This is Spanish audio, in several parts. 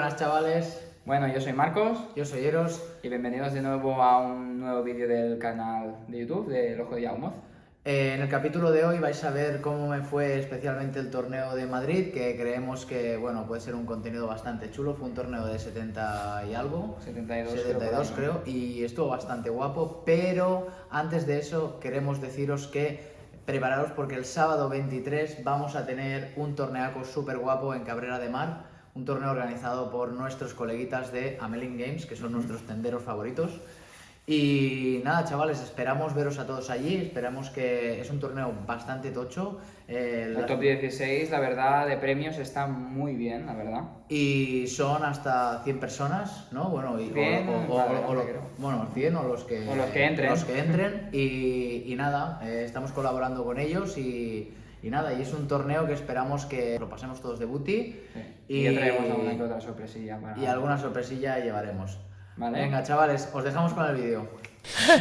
buenas chavales, Bueno, yo soy Marcos yo soy Eros. y bienvenidos de nuevo a un nuevo vídeo del canal de YouTube de El Ojo de Yaumoz. En el capítulo de hoy vais a ver cómo me fue especialmente el torneo de Madrid, que creemos que bueno, puede ser un contenido bastante chulo. Fue un torneo de 70 y algo, 72 creo, y estuvo bastante guapo, pero antes de eso queremos deciros que prepararos porque el sábado 23 vamos a tener un torneaco súper guapo en Cabrera de Mar, un torneo organizado por nuestros coleguitas de Amelin Games, que son nuestros tenderos favoritos. Y nada, chavales, esperamos veros a todos allí. Esperamos que es un torneo bastante tocho. El top 16, la verdad, de premios está muy bien, la verdad. Y son hasta 100 personas, ¿no? Bueno, 100, bueno, 100 o los que entren. Los que entren. Y nada, estamos colaborando con ellos y nada, y es un torneo que esperamos que lo pasemos todos de booty. Sí. Y ya traemos alguna que otra sorpresilla Y alguna sorpresilla llevaremos. Vale. Venga, chavales, os dejamos con el vídeo.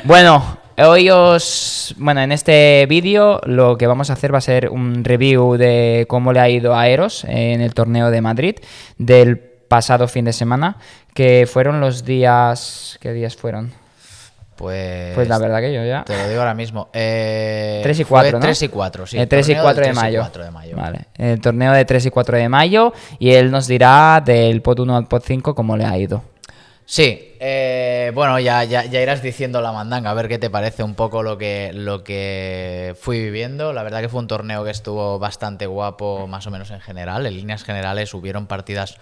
Bueno, en este vídeo lo que vamos a hacer va a ser un review de cómo le ha ido a Eros en el torneo de Madrid del pasado fin de semana, que fueron los días... ¿Qué días fueron? Pues la verdad que yo ya... Te lo digo ahora mismo. 3 y 4, ¿no? 3 y 4, sí. 3 y 4 de mayo. Vale, el torneo de 3 y 4 de mayo, y él nos dirá del pot 1 al pot 5 cómo le ha ido. Sí, bueno, ya irás diciendo la mandanga, a ver qué te parece un poco lo que fui viviendo. La verdad que fue un torneo que estuvo bastante guapo, más o menos en general. En líneas generales hubieron partidas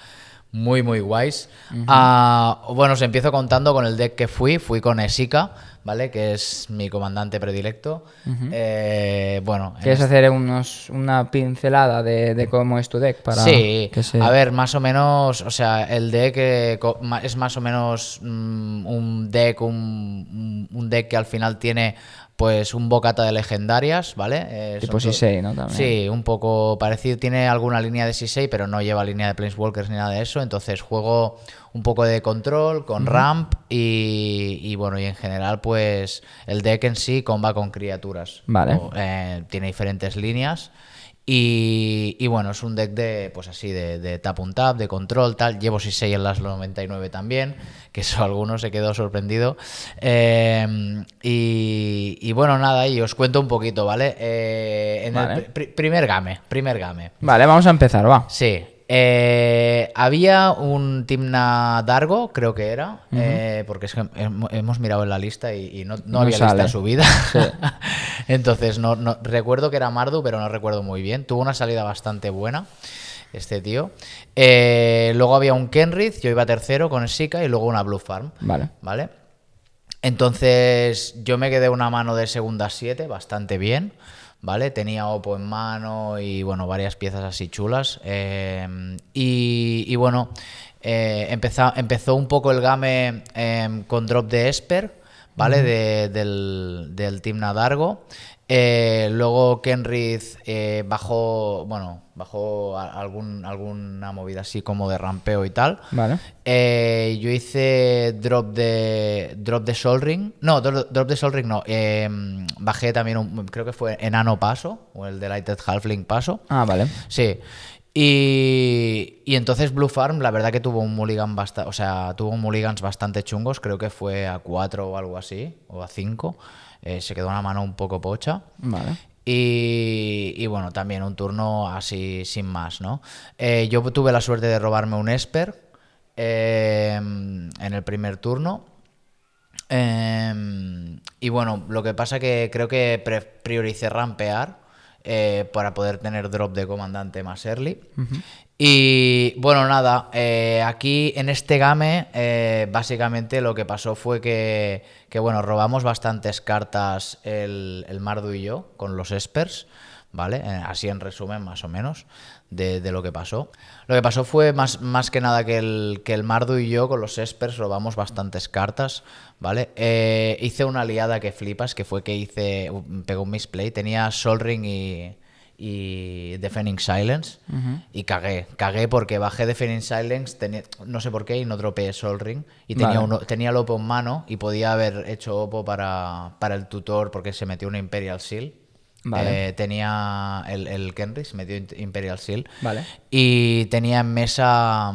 muy guays. Bueno, os empiezo contando con el deck que fui con Esika, ¿vale? Que es mi comandante predilecto. Bueno, ¿Quieres hacer una pincelada de cómo es tu deck? Sí, a ver, más o menos, o sea, el deck es más o menos un deck que al final tiene pues un bocata de legendarias, ¿vale? Tipo Sisei, ¿no? También. Sí, un poco parecido. Tiene alguna línea de Sisei, pero no lleva línea de Planeswalkers ni nada de eso. Entonces juego un poco de control con ramp y bueno, y en general pues el deck en sí comba con criaturas. Vale. Tiene diferentes líneas. Y bueno, es un deck de pues así de tap un tap, de control, tal. Llevo Sisei en las 99 también, que eso alguno se quedó sorprendido. Y bueno, nada, y os cuento un poquito, ¿vale? Vale. El primer game. Vale, vamos a empezar, va. Sí. Había un Timna Dargo, creo que era, porque es que hemos mirado en la lista y no había sale. lista subida. Sí. Entonces, no recuerdo que era Mardu, pero no recuerdo muy bien. Tuvo una salida bastante buena este tío. Luego había un Kenrith, yo iba tercero con Esika, y luego una Blue Farm. ¿Vale? Entonces, yo me quedé una mano de segunda 7 bastante bien. ¿Vale? Tenía Oppo en mano y bueno, varias piezas así chulas. Y bueno, empezó un poco el game con drop de Esper, ¿vale? Del Timna Dargo. Luego Kenrith bajó alguna movida así como de rampeo y tal. Vale. Yo hice drop de Sol Ring. No, drop de Sol Ring no. Bajé también creo que fue Enano Paso, o el Delighted Halfling Paso. Ah, vale. Sí. Y entonces Blue Farm, la verdad que tuvo un mulligan tuvo mulligans bastante chungos. Creo que fue a 4 o algo así, o a 5. Se quedó una mano un poco pocha. Vale. Y bueno, también un turno así sin más, ¿no? Yo tuve la suerte de robarme un Esper en el primer turno. Y bueno, lo que pasa que creo que prioricé rampear para poder tener drop de comandante más early. Y bueno, nada, aquí en este game básicamente lo que pasó fue que bueno, robamos bastantes cartas el Mardu y yo con los Espers, ¿vale? Así en resumen más o menos de lo que pasó. Lo que pasó fue más que nada que el Mardu y yo con los Espers robamos bastantes cartas, ¿vale? Hice una liada que flipas, que fue que pegó un misplay, tenía Sol Ring y Defending Silence y cagué porque bajé Defending Silence, no sé por qué, y no dropeé Sol Ring y tenía el Oppo en mano y podía haber hecho Oppo para el tutor porque se metió una Imperial Seal. Vale. Tenía el Kenrith, se metió Imperial Seal. Vale. Y tenía en mesa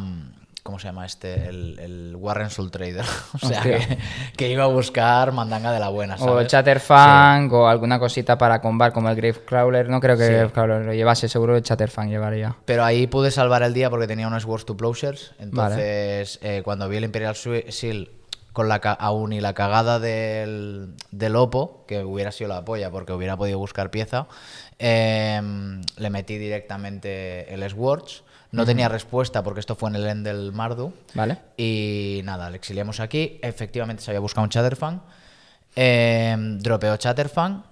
¿cómo se llama este? El Warren Soul Trader. O sea, Hostia. que iba a buscar mandanga de la buena, O ¿sabes? Chatterfang o alguna cosita para combar como el Gravecrawler. No creo que Sí. Gravecrawler lo llevase, seguro el Chatterfang llevaría. Pero ahí pude salvar el día porque tenía unos Words to Plowshares. Entonces, cuando vi el Imperial Seal con aún y la cagada del Oppo, que hubiera sido la polla porque hubiera podido buscar pieza, le metí directamente el Swords. No tenía respuesta porque esto fue en el end del Mardu. Vale. Y nada, le exiliamos aquí. Efectivamente se había buscado un Chatterfang. Dropeó Chatterfang.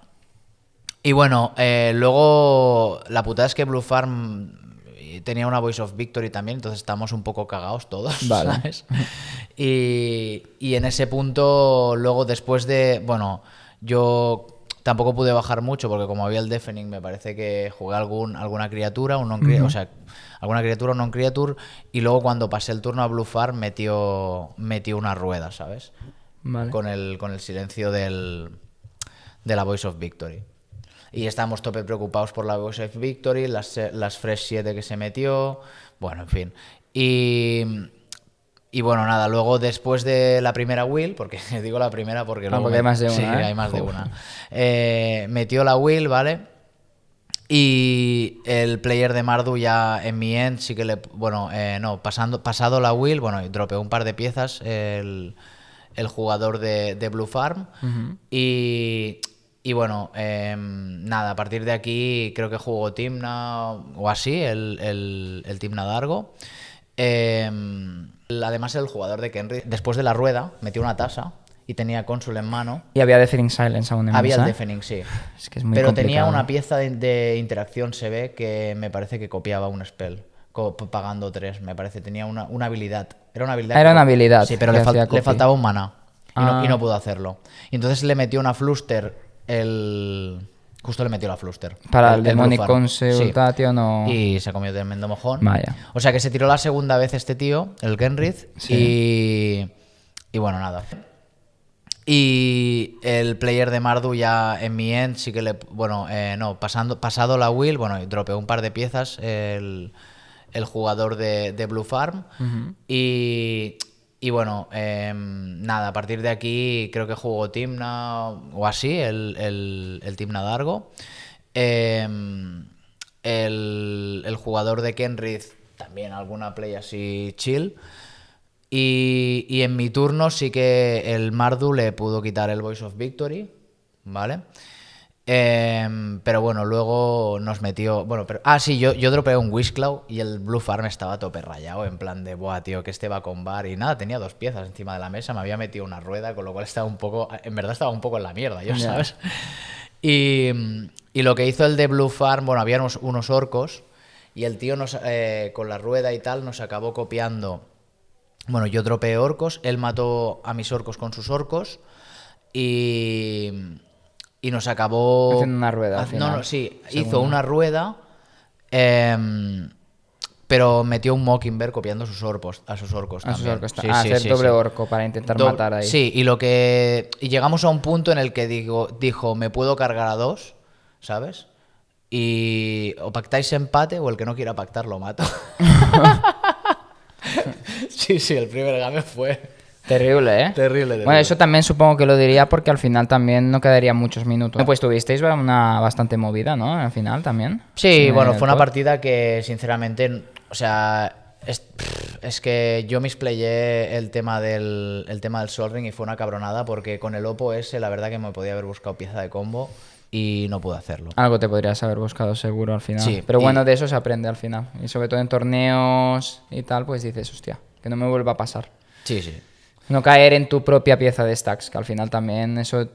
Y bueno, luego la putada es que Blue Farm tenía una Voice of Victory también, entonces estamos un poco cagados todos, Vale. ¿sabes? Y en ese punto, luego después de... Bueno, yo tampoco pude bajar mucho porque como había el Deafening, me parece que jugué alguna criatura, o sea, alguna criatura, un non-creature, y luego cuando pasé el turno a Blue Farm metió una rueda, ¿sabes? Vale. Con el silencio de la Voice of Victory. Y estábamos tope preocupados por la Voice of Victory, las Fresh 7 que se metió, bueno, en fin. Y bueno, nada, luego después de la primera will, porque digo la primera porque luego... porque hay más de una, Sí, ¿eh? hay más de Uf. una. Metió la will, ¿vale? Y el player de Mardu ya en mi end sí que le... Bueno, no, pasado la will, bueno, y dropeó un par de piezas el jugador de Blue Farm. Y bueno, nada, a partir de aquí creo que jugó Timna o así, el Timna Dargo. Además el jugador de Kenry, después de la rueda, metió una tasa y tenía Consul en mano. Y había Deafening Silence aún en Había mesa, el ¿eh? Deafening, sí. Es que es muy Pero complicado. tenía una pieza de interacción, se ve, que me parece que copiaba un spell. Pagando 3, me parece. Tenía una habilidad. Era una habilidad. Era una habilidad Sí, pero que le hacía copy. faltaba un mana. Ah. Y no pudo hacerlo. Y entonces le metió una Fluster. Justo le metió la Fluster. Para el Blue Demonic Farm. Consultation o... Y se comió tremendo mojón. Vaya. O sea que se tiró la segunda vez este tío, el Genrith. Sí. Y bueno, nada. Y el player de Mardu ya en mi end sí que le... Bueno, no, pasado la will, bueno, y dropeó un par de piezas el jugador de Blue Farm. Y bueno, nada, a partir de aquí creo que jugó Timna o así, el Timna Dargo. El jugador de Kenrith también alguna play así chill. Y en mi turno sí que el Mardu le pudo quitar el Voice of Victory, ¿vale? Pero bueno, luego nos metió... Bueno, pero... Ah, sí, yo dropeé un Wishclaw y el Blue Farm estaba a tope rayado, en plan de, buah, tío, que este va con bar. Y nada, tenía 2 piezas encima de la mesa, me había metido una rueda, con lo cual estaba un poco... En verdad estaba un poco en la mierda, yo, Ya. ¿sabes? Y lo que hizo el de Blue Farm, bueno, había unos orcos y el tío con la rueda y tal nos acabó copiando... Bueno, yo dropeé orcos, él mató a mis orcos con sus orcos y nos acabó... Haciendo una rueda al final. No, sí, Segunda. hizo una rueda, pero metió un Mockingbird copiando a sus orcos A sus también. orcos. Sí, Ah, sí, hacer sí, doble sí. orco para intentar Do- matar ahí. Sí, y llegamos a un punto en el que dijo, me puedo cargar a 2, ¿sabes? Y o pactáis empate o el que no quiera pactar lo mato. Sí, el primer game fue Terrible, ¿eh? terrible. Bueno, eso también supongo que lo diría porque al final también no quedarían muchos minutos. Pues tuvisteis una bastante movida, ¿no? Al final también. Sí, En bueno, el fue una top. partida que sinceramente, o sea, es que yo misplayé el tema del Sol Ring y fue una cabronada porque con el Oppo ese la verdad que me podía haber buscado pieza de combo y no pude hacerlo. Algo te podrías haber buscado seguro al final. Sí, Pero y- bueno, de eso se aprende al final. Y sobre todo en torneos y tal, pues dices, hostia, que no me vuelva a pasar. Sí, sí. No caer en tu propia pieza de stacks, que al final también eso...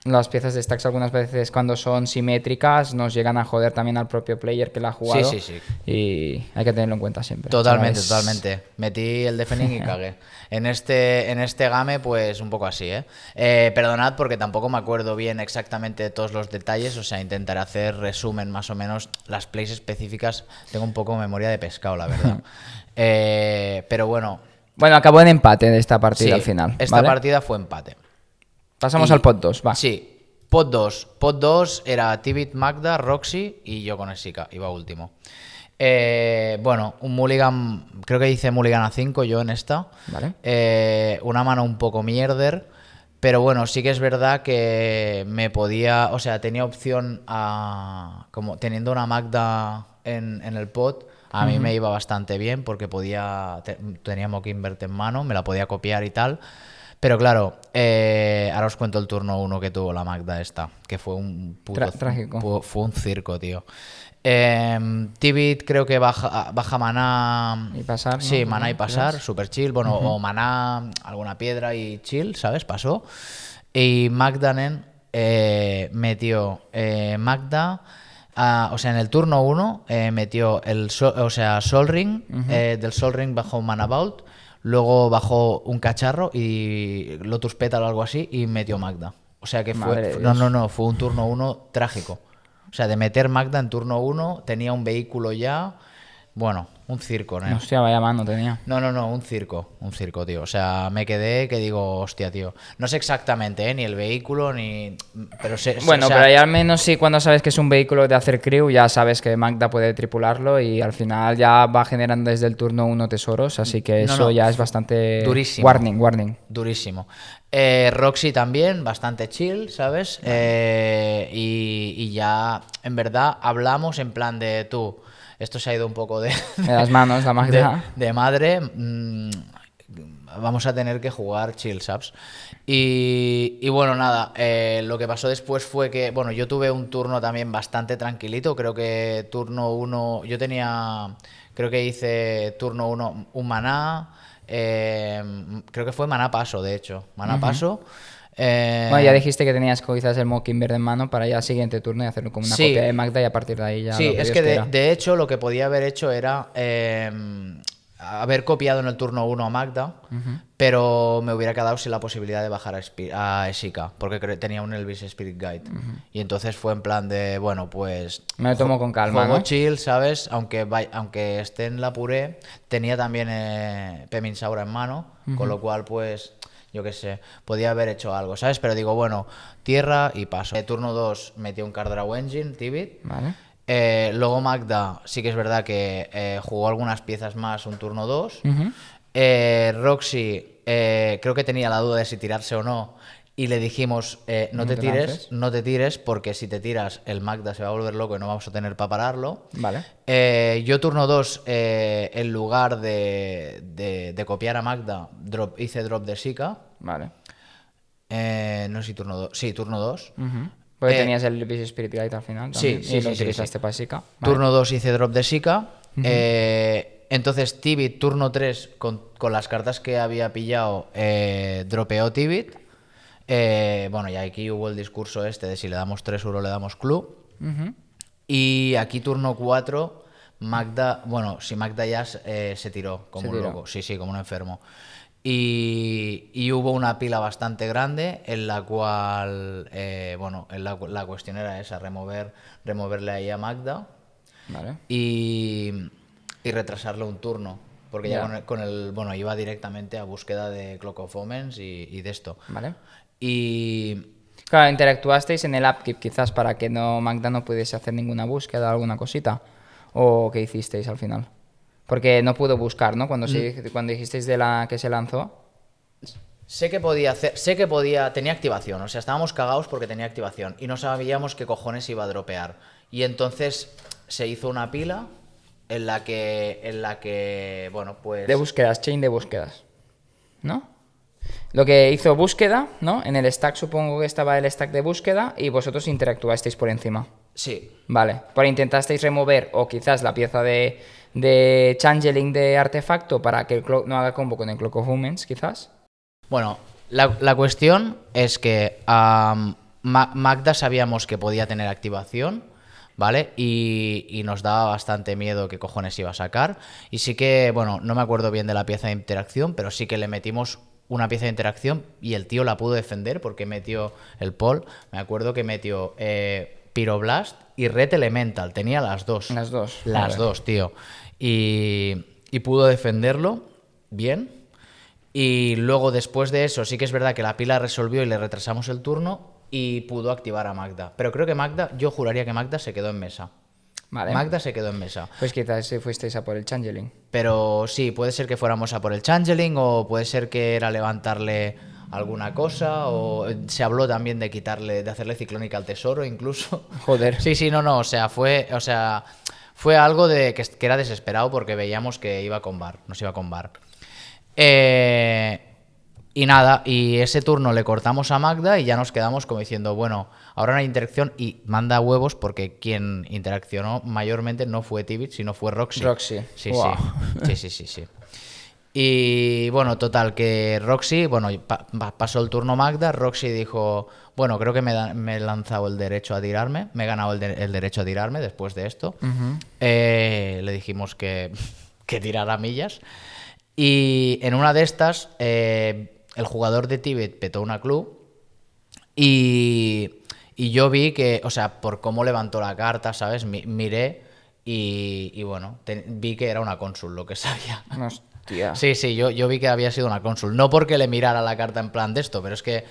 Las piezas de stacks algunas veces cuando son simétricas nos llegan a joder también al propio player que la ha jugado. Sí. Y hay que tenerlo en cuenta siempre. Totalmente, chavales. totalmente. Metí el defending y cagué. En este game, pues un poco así, ¿eh? Perdonad porque tampoco me acuerdo bien exactamente de todos los detalles, o sea, intentaré hacer resumen más o menos. Las plays específicas tengo un poco memoria de pescado, la verdad. Pero bueno, Bueno, acabó en empate de esta partida sí, al final. esta ¿vale? partida fue empate. Pasamos Y- al pot 2, va. Sí, pot 2. Pot 2 era Tibit, Magda, Roxy y yo con Esika, iba último. Bueno, un mulligan, creo que hice mulligan a 5 yo en esta. Vale. Una mano un poco mierder, pero bueno, sí que es verdad que me podía, o sea, tenía opción a, como teniendo una Magda en el pot, a mí me iba bastante bien porque tenía Mockingbird en mano, me la podía copiar y tal. Pero claro, ahora os cuento el turno 1 que tuvo la Magda esta, que fue un puto... Trágico. Fue un circo, tío. Tibit creo que baja maná... Y pasar, ¿no? Sí, maná y pasar, Quizás. super chill. Bueno, o maná, alguna piedra y chill, ¿sabes? Pasó. Y Magdanen metió Magda... o sea, en el turno 1 metió Sol Ring, del Sol Ring bajó un Mana Vault, luego bajó un cacharro y Lotus Petal o algo así y metió Magda. O sea que Madre de fue... Dios. No, fue un turno 1 trágico. O sea, de meter Magda en turno 1, tenía un vehículo ya... Bueno, un circo, ¿no? Hostia, vaya mano tenía. No, un circo, tío. O sea, me quedé que digo, hostia, tío. No sé exactamente, ni el vehículo, ni... Pero Bueno, o sea, pero ahí al menos sí, cuando sabes que es un vehículo de hacer crew, ya sabes que Magda puede tripularlo y al final ya va generando desde el turno 1 tesoros, así que No, eso ya es fue bastante... durísimo. Warning. Durísimo. Roxy también, bastante chill, ¿sabes? Y ya, en verdad, hablamos en plan de tú. Esto se ha ido un poco de las manos, la Magda. de madre. Vamos a tener que jugar chill, ¿sabes? Y bueno, nada, lo que pasó después fue que, bueno, yo tuve un turno también bastante tranquilito. Creo que turno 1, creo que hice turno 1 un maná. Creo que fue maná paso, de hecho. Maná paso. Bueno, ya dijiste que tenías quizás el Mockingbird en mano para ya siguiente turno y hacerlo como una Sí. copia de Magda y a partir de ahí ya Sí, lo que es Dios que quiera. de hecho lo que podía haber hecho era haber copiado en el turno 1 a Magda, pero me hubiera quedado sin la posibilidad de bajar a Esika, porque tenía un Elvis Spirit Guide. Y entonces fue en plan de, bueno, pues... Me lo tomo con calma, juego ¿no? chill, ¿sabes? Aunque esté en la puré, tenía también Peminsaura en mano, con lo cual, pues... Yo qué sé, podía haber hecho algo, ¿sabes? Pero digo, bueno, tierra y paso. Turno 2 metió un Cardraw Engine, Tibit. Vale. Luego Magda, sí que es verdad que jugó algunas piezas más un turno 2. Roxy, creo que tenía la duda de si tirarse o no. Y le dijimos, no te tires, porque si te tiras, el Magda se va a volver loco y no vamos a tener para pararlo. Vale. Yo turno 2, en lugar de copiar a Magda, hice drop de Sika. Vale. No sé si turno 2. Sí, turno 2. Porque tenías el Elvis Spirit Guide al final también. Sí, y lo sí, utilizaste para Sika. Vale. Turno 2 hice drop de Sika. Entonces Tibit, turno 3, con las cartas que había pillado, dropeó Tibit. Bueno, y aquí hubo el discurso este de si le damos 3 euros le damos club. Y aquí turno 4, Magda, bueno, si Magda ya se tiró como un loco, sí, como un enfermo. Y hubo una pila bastante grande en la cual, bueno, la cuestión era esa, removerle ahí a Magda. Vale. Y retrasarle un turno, porque ya bueno, iba directamente a búsqueda de Clock of Omens y de esto. Vale. Y Claro, interactuasteis en el upkeep quizás para que Magda no pudiese hacer ninguna búsqueda, alguna cosita. ¿O qué hicisteis al final? Porque no pudo buscar, ¿no? Cuando dijisteis de la que se lanzó. sé que tenía activación, o sea, estábamos cagados porque tenía activación y no sabíamos qué cojones iba a dropear. Y entonces se hizo una pila en la que bueno, pues... De búsquedas, chain de búsquedas. ¿No? Lo que hizo búsqueda, ¿no? En el stack supongo que estaba el stack de búsqueda y vosotros interactuasteis por encima. Sí. Vale. Pero intentasteis remover o quizás la pieza de changeling de artefacto para que el clock no haga combo con el Clock of Omens, quizás. Bueno, la cuestión es que Magda sabíamos que podía tener activación, ¿vale? Y nos daba bastante miedo qué cojones iba a sacar. Y sí que, bueno, no me acuerdo bien de la pieza de interacción, pero sí que le metimos una pieza de interacción y el tío la pudo defender porque metió el Paul. Me acuerdo que metió Pyroblast y Red Elemental. Tenía las dos. Las dos. Las Vale. dos, tío. Y pudo defenderlo bien. Y luego después de eso sí que es verdad que la pila resolvió y le retrasamos el turno y pudo activar a Magda. Pero creo que Magda, yo juraría que Magda se quedó en mesa. Vale. Magda se quedó en mesa. Pues quizás si fuisteis a por el changeling. Pero sí, puede ser que fuéramos a por el changeling o puede ser que era levantarle alguna cosa o se habló también de quitarle, de hacerle ciclónica al tesoro incluso. Joder. Sí, no, o sea, fue algo de que era desesperado porque veíamos que nos iba con bar. Y nada, y ese turno le cortamos a Magda y ya nos quedamos como diciendo, bueno, ahora no hay interacción y manda huevos porque quien interaccionó mayormente no fue Tibit, sino fue Roxy. Roxy. Sí, Wow. sí. Y bueno, total, que Roxy, bueno, pasó el turno Magda, Roxy dijo, bueno, creo que me he lanzado el derecho a tirarme, me he ganado el derecho a tirarme después de esto. Le dijimos que tirara millas. Y en una de estas, el jugador de Tibet petó una club y yo vi que, o sea, por cómo levantó la carta, ¿sabes? Miré y bueno, vi que era una cónsul lo que sabía. Hostia. Sí, yo vi que había sido una cónsul. No porque le mirara la carta en plan de esto, pero es que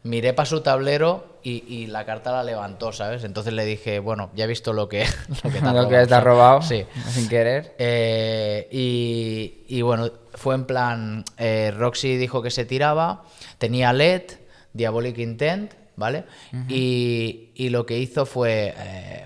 miré para su tablero y la carta la levantó, ¿sabes? Entonces le dije, bueno, ya he visto lo que te has Lo que te has ¿sabes? robado Sí. sin querer. Y bueno, fue en plan, Roxy dijo que se tiraba, tenía LED, Diabolic Intent, ¿vale? Y lo que hizo fue,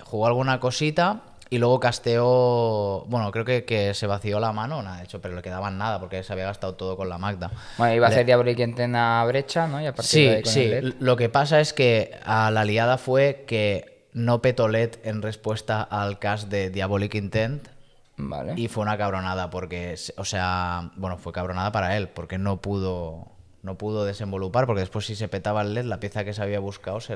jugó alguna cosita y luego casteó, bueno, creo que se vació la mano, nada, de hecho, pero le quedaban nada porque se había gastado todo con la Magda. Bueno, iba a Le- hacer Diabolic Intent a brecha, ¿no? Y a partir de ahí con Sí, el LED. lo que pasa es que a la liada fue que no petó LED en respuesta al cast de Diabolic Intent. Vale. Y fue una cabronada porque, o sea, bueno, fue cabronada para él porque no pudo desenvolupar porque después si se petaba el LED, la pieza que se había buscado se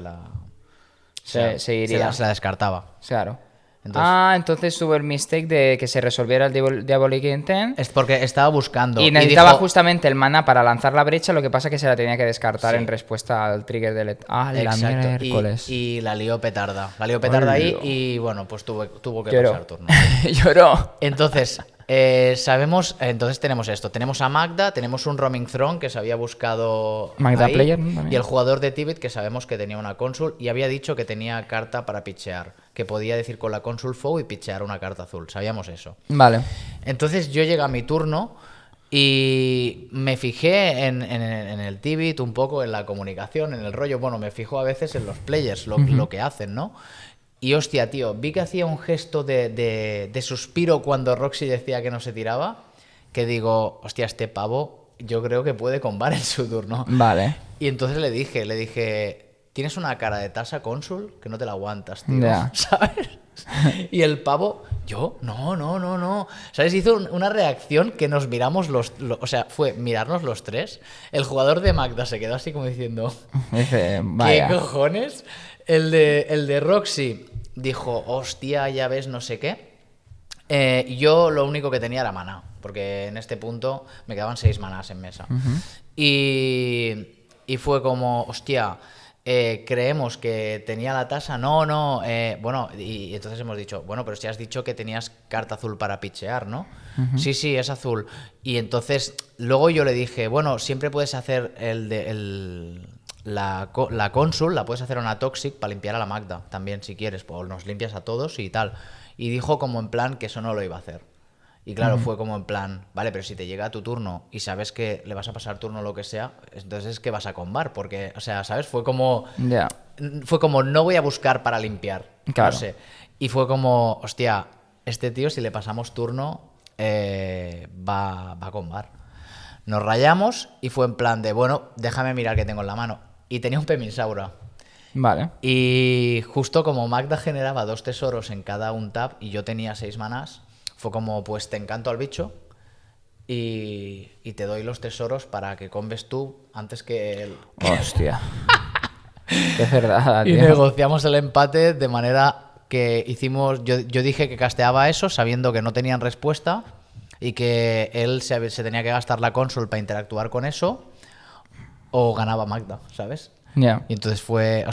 iría. la descartaba. Claro. Entonces- Entonces tuvo el mistake de que se resolviera el Diabolic Intent. Es porque estaba buscando. Y necesitaba dijo- justamente el mana para lanzar la brecha, lo que pasa que se la tenía que descartar Sí. en respuesta al trigger de LED. La Exacto, miércoles. y la lió petarda. La lió petarda ahí Hola. y bueno, pues tuvo que Lloró. pasar turno. Lloró. Entonces, entonces tenemos esto. Tenemos a Magda, tenemos un Roaming Throne que se había buscado Magda ahí, Player, ¿no? También. y el jugador de Tibet que sabemos que tenía una cónsul y había dicho que tenía carta para pitchear, que podía decir con la cónsul foe y pitchear una carta azul. Sabíamos eso. Vale. Entonces yo llegué a mi turno y me fijé en el Tibit un poco, en la comunicación, en el rollo. Bueno, me fijo a veces en los players, lo que hacen, ¿no? Y hostia, tío, vi que hacía un gesto de suspiro cuando Roxy decía que no se tiraba, que digo, hostia, este pavo yo creo que puede combar en su turno. Vale. Y entonces le dije, tienes una cara de tasa cónsul que no te la aguantas, tío, Ya. ¿sabes? Y el pavo, yo, no. ¿Sabes? Hizo una reacción que nos miramos o sea, fue mirarnos los tres. El jugador de Magda se quedó así como diciendo, Dice, vaya. ¿qué cojones? El de Roxy dijo, hostia, ya ves, no sé qué. Yo lo único que tenía era maná, porque en este punto me quedaban 6 manás en mesa. Y fue como, hostia, creemos que tenía la tasa, no, bueno, y entonces hemos dicho, bueno, pero si has dicho que tenías carta azul para pitchear, ¿no? Sí, es azul. Y entonces, luego yo le dije, bueno, siempre puedes hacer la cónsul, la puedes hacer a una Toxic para limpiar a la Magda, también si quieres, pues nos limpias a todos y tal. Y dijo como en plan que eso no lo iba a hacer. Y claro, fue como en plan, vale, pero si te llega tu turno y sabes que le vas a pasar turno o lo que sea, entonces es que vas a combar, porque, o sea, ¿sabes? Fue como, Ya. no voy a buscar para limpiar, Claro. no sé. Y fue como, hostia, este tío si le pasamos turno va a combar. Nos rayamos y fue en plan de, bueno, déjame mirar qué tengo en la mano. Y tenía un Peminsaura. Vale. Y justo como Magda generaba 2 tesoros en cada un tap y yo tenía 6 manás, fue como, pues te encanto al bicho y te doy los tesoros para que combes tú antes que él. Hostia. Qué verdad, Y tío. negociamos el empate de manera que hicimos, yo dije que casteaba eso sabiendo que no tenían respuesta y que él se tenía que gastar la cónsul para interactuar con eso o ganaba Magda, ¿sabes? Ya. Y entonces fue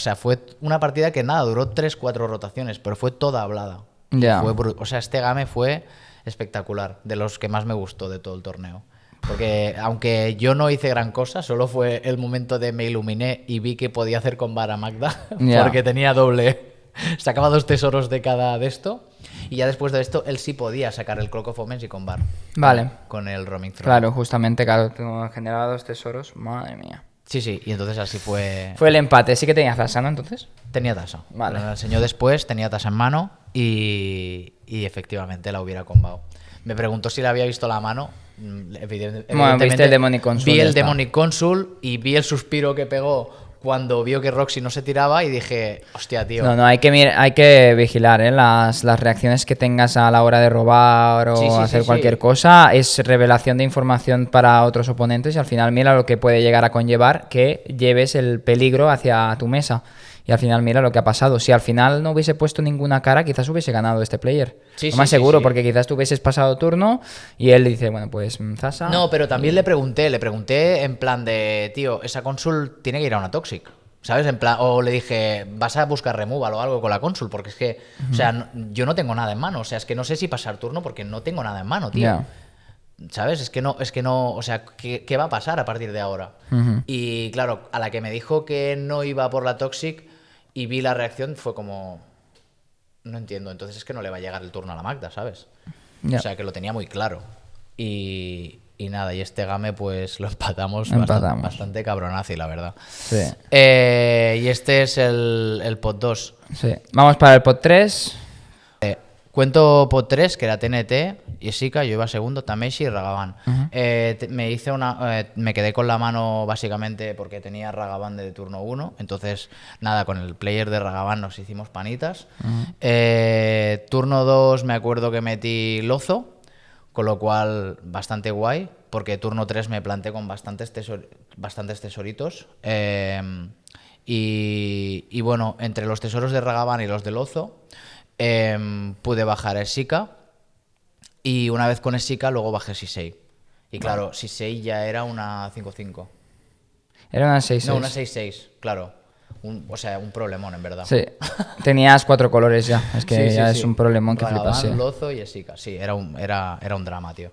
una partida que nada, duró 3-4 rotaciones, pero fue toda hablada. Ya. O sea, este game fue espectacular, de los que más me gustó de todo el torneo. Porque aunque yo no hice gran cosa, solo fue el momento de me iluminé y vi que podía hacer combar a Magda, Ya. porque tenía doble Sacaba 2 tesoros de cada de esto. Y ya después de esto, él sí podía sacar el Clock of Omens y con Bar. Vale. Con el Roaming Throne. Claro, justamente, claro, tengo generado 2 tesoros. Madre mía. Sí, y entonces así fue... Fue el empate. ¿Sí que tenías tasa, no, entonces? Tenía tasa. Vale. Me la enseñó después, tenía tasa en mano y efectivamente la hubiera combado. Me preguntó si le había visto la mano. Evidentemente, viste el Demonic Consul, vi ya el está. Demonic Consul y vi el suspiro que pegó cuando vio que Roxy no se tiraba y dije, hostia, tío. No, hay que vigilar, ¿eh? Las reacciones que tengas a la hora de robar o Sí, sí, hacer sí, cualquier sí. cosa es revelación de información para otros oponentes y al final mira lo que puede llegar a conllevar que lleves el peligro hacia tu mesa. Y al final mira lo que ha pasado. Si al final no hubiese puesto ninguna cara, quizás hubiese ganado este player. Sí, Lo más sí, seguro, sí. porque quizás tú hubieses pasado turno y él dice, bueno, pues Zasa. No, pero también le pregunté en plan de, tío, esa consul tiene que ir a una Toxic, ¿sabes? En plan, o le dije, vas a buscar removal o algo con la consul, porque es que, o sea, yo no tengo nada en mano, o sea, es que no sé si pasar turno porque no tengo nada en mano, tío. Ya. ¿Sabes? Es que no, o sea, ¿qué va a pasar a partir de ahora? Ujú. Y claro, a la que me dijo que no iba por la Toxic y vi la reacción, fue como, no entiendo, entonces es que no le va a llegar el turno a la Magda, ¿sabes? Ya. O sea, que lo tenía muy claro. Y nada, y este game pues lo empatamos, Empatamos. Bastante cabronazi, la verdad. Sí. Y este es el pot 2. Sí. Vamos para el pot 3. Cuento pot 3, que era TNT, Jessica, yo iba segundo, Tameshi y Ragavan. Me quedé con la mano básicamente porque tenía Ragavan de turno 1. Entonces, nada, con el player de Ragavan nos hicimos panitas. Turno 2 me acuerdo que metí Lozo, con lo cual bastante guay, porque turno 3 me planté con bastantes tesoritos. Y bueno, entre los tesoros de Ragavan y los de Lozo, pude bajar a Esika. Y una vez con Esika, luego bajé Sisei. Y claro, Sisei ya era una 5-5. Era una 6-6. No, una 6-6, claro. O sea, un problemón, en verdad. Sí. Tenías 4 colores ya. Es que Sí, ya sí. es un problemón que Ragavan, flipas. Sí. Lozo y Esika. Sí, era un drama, tío.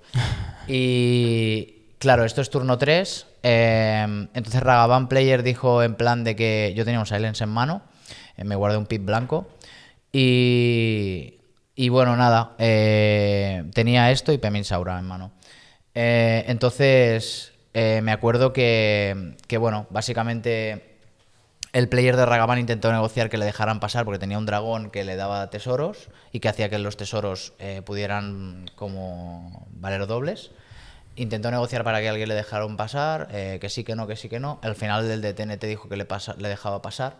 Y claro, esto es turno 3. Entonces Ragavan Player dijo en plan de que yo tenía un Silence en mano. Me guardé un pip blanco. Y bueno, nada. Tenía esto y Peminsaura en mano. Entonces me acuerdo que bueno, básicamente el player de Ragavan intentó negociar que le dejaran pasar porque tenía un dragón que le daba tesoros y que hacía que los tesoros pudieran como valer dobles. Intentó negociar para que alguien le dejaran pasar, que sí, que no, que sí, que no. Al final del de TNT dijo que le dejaba pasar.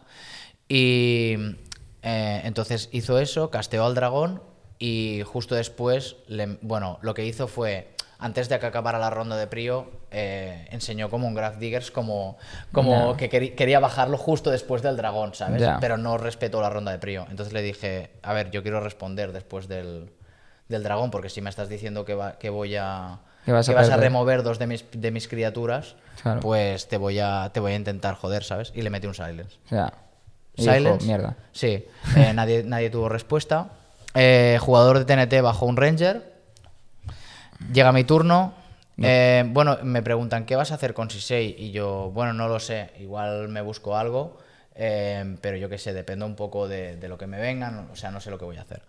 Y entonces hizo eso, casteó al dragón y justo después, bueno, lo que hizo fue, antes de que acabara la ronda de Prio, enseñó como un Graph Diggers como Ya. que quería bajarlo justo después del dragón, ¿sabes? Ya. Pero no respetó la ronda de Prio. Entonces le dije, a ver, yo quiero responder después del dragón, porque si me estás diciendo que vas a perder. remover 2 de mis criaturas, Claro. pues te voy a intentar joder, ¿sabes? Y le metí un Silence. O sea, y dijo, Silence. mierda. Sí, nadie tuvo respuesta. Jugador de TNT bajó un Ranger. Llega mi turno. Bueno, me preguntan, ¿qué vas a hacer con Sisei? Y yo, bueno, no lo sé. Igual me busco algo. Pero yo qué sé, depende un poco de lo que me vengan. O sea, no sé lo que voy a hacer.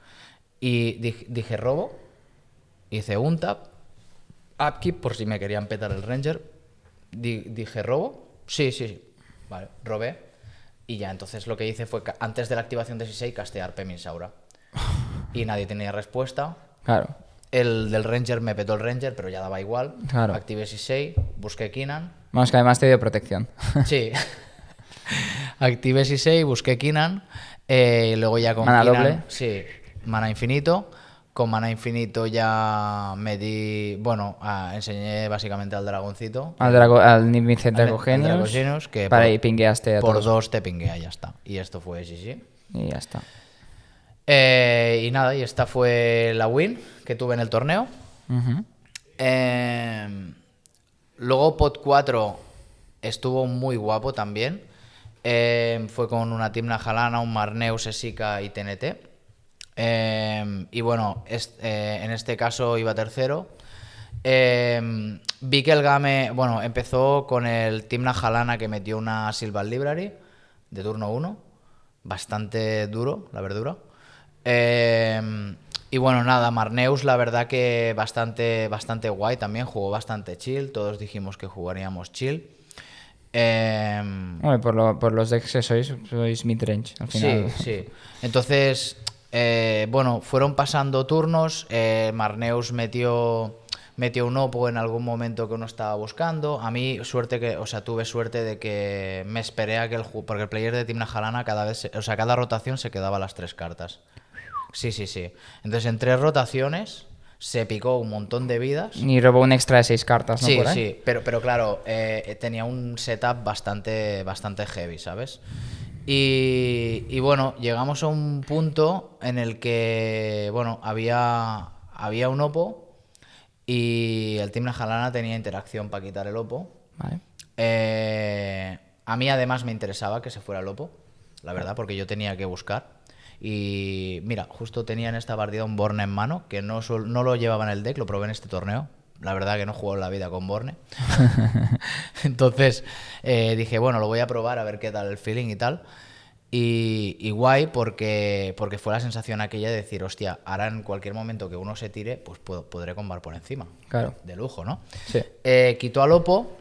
Y dije robo. Hice un tap. Upkeep por si me querían petar el Ranger. Dije robo. Sí. Vale, robé. Y ya, entonces lo que hice fue, antes de la activación de Sisei, castear Peminsaura. Y nadie tenía respuesta. Claro. El del Ranger me petó el Ranger, pero ya daba igual. Claro. Activé Sisei, busqué Kinan. Vamos, que además te dio protección. Sí. Activé Sisei, busqué Kinan. Y luego ya con Mana Kinan, doble. Sí, mana infinito. Con mana infinito ya me di... Bueno, enseñé básicamente al dragoncito. Al Nimice Al Dragogenius. Dragogenius, que para por- ahí pingueaste a Por todos. 2 te pinguea, ya está. Y esto fue sí. Y ya está. Y nada, y esta fue la win que tuve en el torneo. Ujú. Luego pot 4 estuvo muy guapo también. Fue con una Timna Jalana, un Marneus, Esika y TNT. Y bueno, en este caso iba tercero. Vi que el game, bueno, empezó con el Timna Jalana que metió una Silver Library de turno 1. bastante duro, la verdura. Y bueno, nada, Marneus la verdad que bastante guay también, jugó bastante chill, todos dijimos que jugaríamos chill. Hombre, por los decks que sois midrange al final. Sí. Entonces, bueno, fueron pasando turnos. Marneus metió un Oppo en algún momento que uno estaba buscando. A mí, tuve suerte de que me esperé a que porque el player de Team Najalana cada rotación se quedaba las 3 cartas. Sí. Entonces, en 3 rotaciones se picó un montón de vidas. Y robó un extra de 6 cartas, ¿no? Sí, Por ahí. sí, pero claro, tenía un setup bastante heavy, ¿sabes? Y bueno, llegamos a un punto en el que, bueno, había un Oppo y el Team Najalana tenía interacción para quitar el Oppo. Vale. A mí además me interesaba que se fuera el Oppo, la verdad, porque yo tenía que buscar. Y mira, justo tenía en esta partida un Borne en mano, que no lo llevaba en el deck, lo probé en este torneo. La verdad que no juego en la vida con Borne. Entonces dije, bueno, lo voy a probar a ver qué tal el feeling y tal. Y guay porque fue la sensación aquella de decir, hostia, ahora en cualquier momento que uno se tire, pues podré combar por encima. Claro. De lujo, ¿no? Sí. Quitó al Oppo,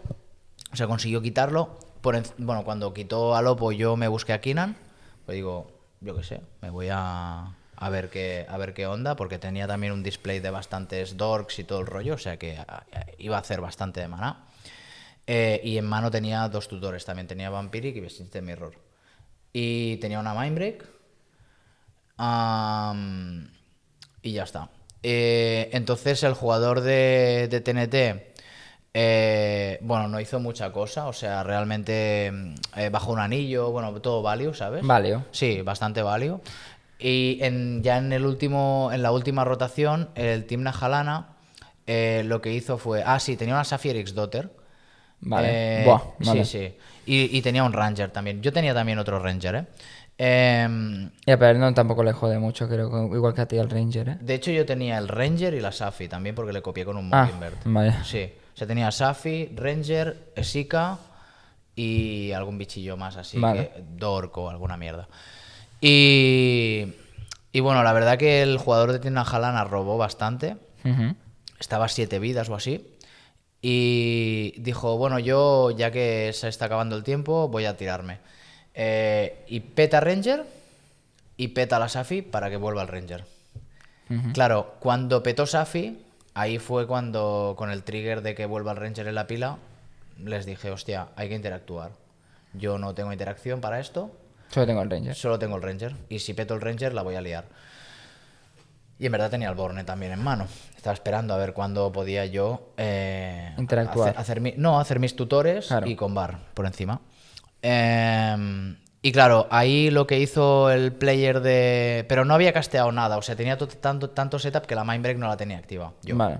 o sea, consiguió quitarlo. Bueno, cuando quitó al Oppo yo me busqué a Kinan, pues digo, yo qué sé, me voy a ver qué onda, porque tenía también un display de bastantes dorks y todo el rollo, o sea que iba a hacer bastante de maná. Y en mano tenía 2 tutores, también tenía Vampiric y Vestige Mirror. Y tenía una Mindbreak. Y ya está. Entonces el jugador de TNT, bueno, no hizo mucha cosa, o sea, realmente bajó un anillo, bueno, todo value, ¿sabes? Value. Sí, bastante value. Y en la última rotación, el Team Najalana lo que hizo fue... sí, tenía una Sapphire X Daughter. Vale. Buah, vale. Sí. Y tenía un Ranger también. Yo tenía también otro Ranger, Ya, pero no tampoco le jode mucho, creo, igual que a ti el Ranger, ¿eh? De hecho, yo tenía el Ranger y la Safi también porque le copié con un Ah, Mockingbird. vale. Sí. O sea, tenía Safi, Ranger, Esika y algún bichillo más así, Vale. Dork o alguna mierda. Y bueno, la verdad que el jugador de Team Najalana robó bastante. Ujú. Estaba a 7 vidas o así. Y dijo, bueno, yo ya que se está acabando el tiempo, voy a tirarme. Y peta Ranger y peta la Safi para que vuelva el Ranger. Claro, cuando petó Safi, ahí fue cuando, con el trigger de que vuelva el Ranger en la pila, les dije, hostia, hay que interactuar. Yo no tengo interacción para esto, Solo tengo el Ranger. solo tengo el Ranger. Y si peto el Ranger, la voy a liar. Y en verdad tenía el Borne también en mano. Estaba esperando a ver cuándo podía yo Interactuar. hacer mis tutores, Claro. y combar por encima. Y claro, ahí lo que hizo el player de... Pero no había casteado nada, o sea, tenía tanto setup que la Mindbreak no la tenía activa. Yo. Vale.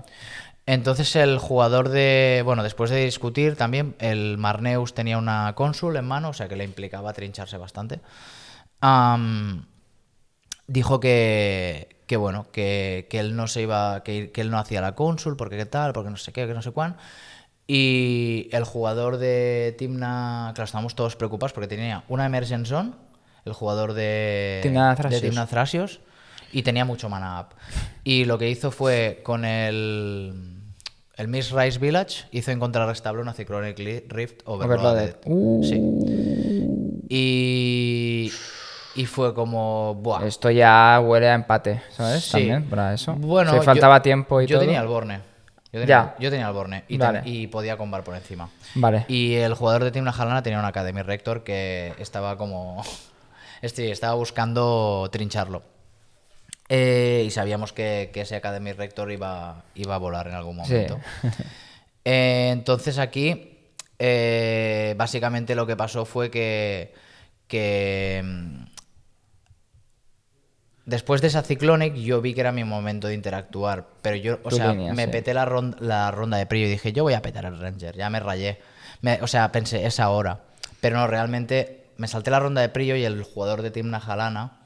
Entonces el jugador de... Bueno, después de discutir también, el Marneus tenía una Consul en mano, o sea que le implicaba trincharse bastante. Dijo que bueno, que él no se iba, que él no hacía la Consul, porque qué tal, porque no sé qué, que no sé cuán. Y el jugador de Timna, claro, estábamos todos preocupados porque tenía una Emergence Zone, el jugador de Timna Thrasios, y tenía mucho mana up. Y lo que hizo fue con el Miss Rice Village, hizo encontrar estable una Cyclonic Rift Overloaded. Sí. Y fue como... Buah. Esto ya huele a empate, ¿sabes? Sí. También, para eso. Bueno, si faltaba tiempo y yo todo. tenía el Borne. Yo tenía el Borne Vale. y podía combar por encima. Vale. Y el jugador de Team Najalana tenía una Academy Rector que estaba como... estaba buscando trincharlo. Y sabíamos que ese Academy Rector iba a volar en algún momento. Sí. Entonces aquí, básicamente lo que pasó fue que después de esa Cyclonic yo vi que era mi momento de interactuar, pero yo, me peté la ronda de Prio y dije, yo voy a petar el Ranger, ya me rayé. Pensé, es ahora. Pero no, realmente me salté la ronda de Prio y el jugador de Team Najalana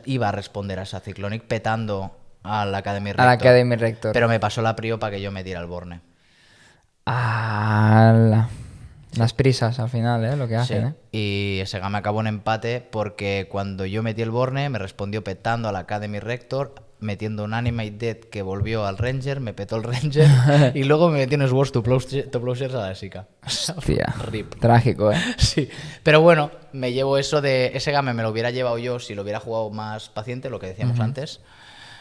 iba a responder a esa Cyclonic petando al Academy Rector. Pero me pasó la Prio para que yo me diera el Borne. ¡Hala! Las prisas al final, lo que hacen, ¿eh? Y ese game acabó en empate porque cuando yo metí el Borne me respondió petando al Academy Rector, metiendo un Animate Dead que volvió al Ranger, me petó el Ranger y luego me metió un Swords to Plowshares a la Sika. Hostia, Rip. trágico, ¿eh? Sí, pero bueno, me llevo eso de... Ese game me lo hubiera llevado yo si lo hubiera jugado más paciente, lo que decíamos antes.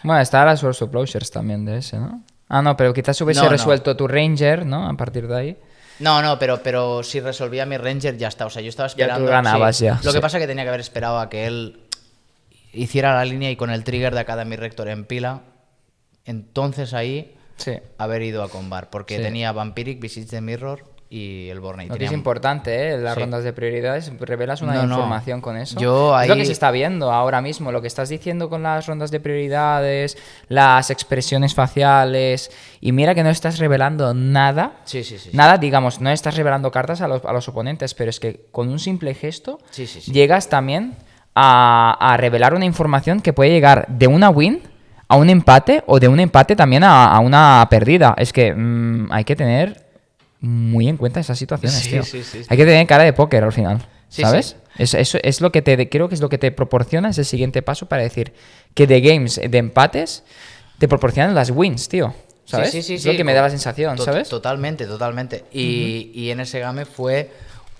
Bueno, está las Swords of Plowshares también de ese, ¿no? Ah, no, pero quizás hubiese No. resuelto tu Ranger, ¿no? A partir de ahí. No, pero si resolvía mi Ranger ya está. O sea, yo estaba esperando... tú ganabas sí. ya, Lo que sí. pasa es que tenía que haber esperado a que él hiciera la línea y con el trigger de Academy Rector en pila, entonces ahí Sí. haber ido a combar. Porque Sí. tenía Vampiric, Visits the Mirror y el Borne. Lo que es importante, ¿eh? Las Sí. rondas de prioridades, revelas una No, no. información con eso. Yo Es lo ahí- que se está viendo ahora mismo, lo que estás diciendo con las rondas de prioridades, las expresiones faciales, y mira que no estás revelando nada. Sí. Nada, digamos, no estás revelando cartas a los oponentes, pero es que con un simple gesto Sí. llegas también a revelar una información que puede llegar de una win a un empate o de un empate también a una pérdida. Es que hay que tener muy en cuenta esas situaciones, Sí, tío. sí. Hay que tener cara de póker al final, Sí, ¿sabes? Eso es lo que creo que es lo que te proporciona ese siguiente paso para decir que de games, de empates, te proporcionan las wins, tío. ¿Sabes? Sí. Es lo que me da la sensación, ¿sabes? Totalmente. Y en ese game fue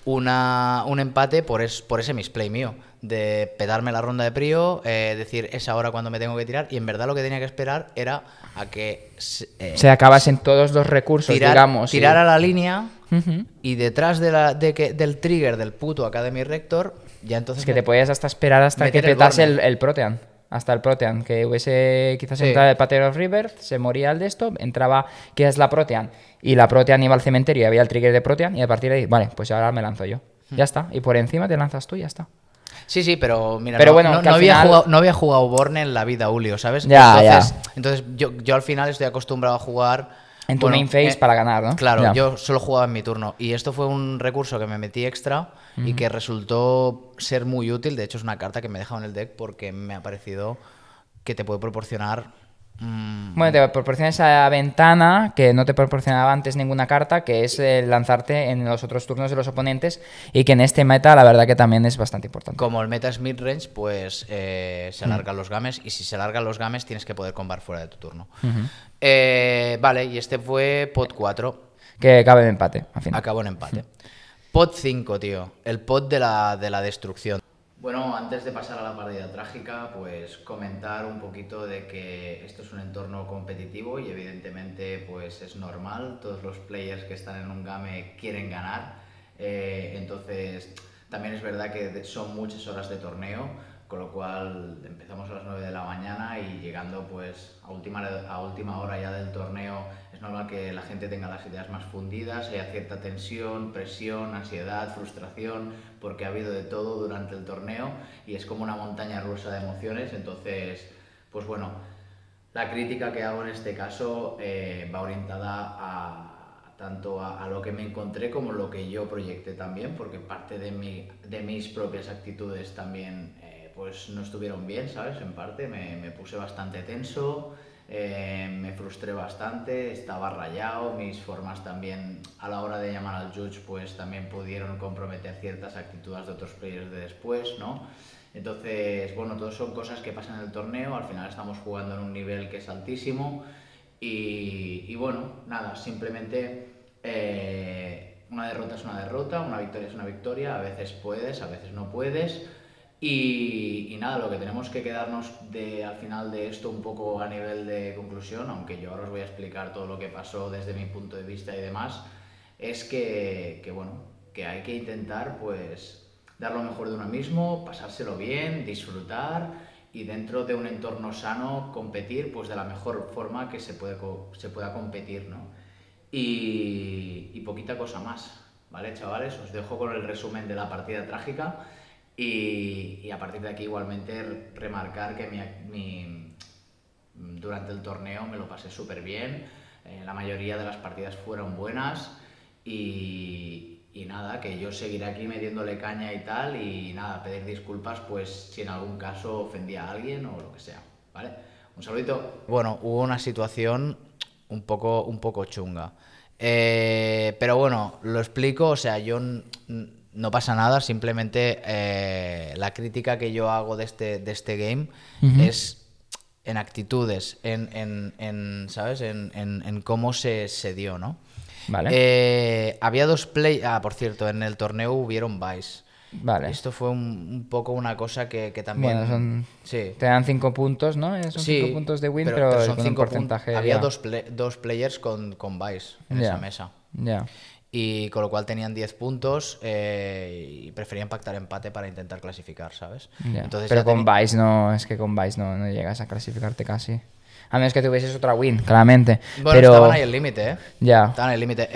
un empate por ese misplay mío. De pedarme la ronda de prio, decir es ahora cuando me tengo que tirar. Y en verdad lo que tenía que esperar era a que Se acabasen todos los recursos, digamos. tirar a la línea Ujú. y detrás del trigger del puto Academy Rector, ya entonces Es que te podías hasta esperar hasta que meter el petase Borne. el Protean. Hasta el Protean. Que hubiese quizás Sí. entrado el Pater of River, se moría el de esto, entraba que es la Protean. Y la Protean iba al cementerio y había el trigger de Protean. Y a partir de ahí, vale, pues ahora me lanzo yo. Ya está. Y por encima te lanzas tú y ya está. Sí, pero mira, Pero no, bueno, no, que no al había final- jugado, no había jugado Borne en la vida, Julio, ¿sabes? Ya, Entonces yo al final estoy acostumbrado a jugar... En tu main phase para ganar, ¿no? Claro, Ya. yo solo jugaba en mi turno. Y esto fue un recurso que me metí extra y que resultó ser muy útil. De hecho, es una carta que me he dejado en el deck porque me ha parecido que te puede proporcionar... Bueno, te proporciona esa ventana que no te proporcionaba antes ninguna carta, que es lanzarte en los otros turnos de los oponentes y que en este meta la verdad que también es bastante importante. Como el meta es midrange, pues se alargan los games. Y si se alargan los games, tienes que poder combar fuera de tu turno. Vale, y este fue pot 4. Que cabe en empate, al final. Acabó en empate. Pot 5, tío. El pot de la destrucción. Bueno, antes de pasar a la partida trágica, pues comentar un poquito de que esto es un entorno competitivo y evidentemente pues es normal, todos los players que están en un game quieren ganar, entonces también es verdad que son muchas horas de torneo, con lo cual empezamos a las 9 de la mañana y llegando pues a última hora ya del torneo es normal que la gente tenga las ideas más fundidas, haya cierta tensión, presión, ansiedad, frustración, porque ha habido de todo durante el torneo y es como una montaña rusa de emociones, entonces pues bueno, la crítica que hago en este caso va orientada tanto a lo que me encontré como lo que yo proyecté también, porque parte de mis propias actitudes también pues no estuvieron bien, ¿sabes? En parte me puse bastante tenso, me frustré bastante, estaba rayado, mis formas también a la hora de llamar al judge pues también pudieron comprometer ciertas actitudes de otros players de después, ¿no? Entonces, bueno, todo son cosas que pasan en el torneo, al final estamos jugando en un nivel que es altísimo y bueno, nada, simplemente una derrota es una derrota, una victoria es una victoria, a veces puedes, a veces no puedes y nada, lo que tenemos que quedarnos al final de esto un poco a nivel de conclusión, aunque yo ahora os voy a explicar todo lo que pasó desde mi punto de vista y demás, es que bueno, que hay que intentar pues dar lo mejor de uno mismo, pasárselo bien, disfrutar y dentro de un entorno sano competir pues de la mejor forma que se pueda competir, ¿no? Y poquita cosa más, ¿vale, chavales? Os dejo con el resumen de la partida trágica y a partir de aquí igualmente remarcar que durante el torneo me lo pasé súper bien, la mayoría de las partidas fueron buenas y nada, que yo seguiré aquí metiéndole caña y tal y nada, pedir disculpas pues si en algún caso ofendí a alguien o lo que sea, ¿vale? Un saludito. Bueno, hubo una situación un poco chunga. Pero bueno, lo explico, o sea, no pasa nada, simplemente la crítica que yo hago de este game es en actitudes, ¿sabes? En cómo se dio, ¿no? Vale. Había por cierto, en el torneo hubieron buys. Vale. Esto fue un poco una cosa que también... Bueno, sí. te dan 5 puntos, ¿no? Son 5 puntos de win, pero son con un 5 porcentaje. Había ya. dos players con buys en esa mesa. Ya. Y con lo cual tenían 10 puntos y preferían pactar empate para intentar clasificar, ¿sabes? Ya. Entonces Pero ya con Vice no, es que con Vice no llegas a clasificarte casi. A menos que tuvieses otra win, claramente. Bueno, pero... estaban ahí al límite, ¿eh? Ya. Estaban al límite.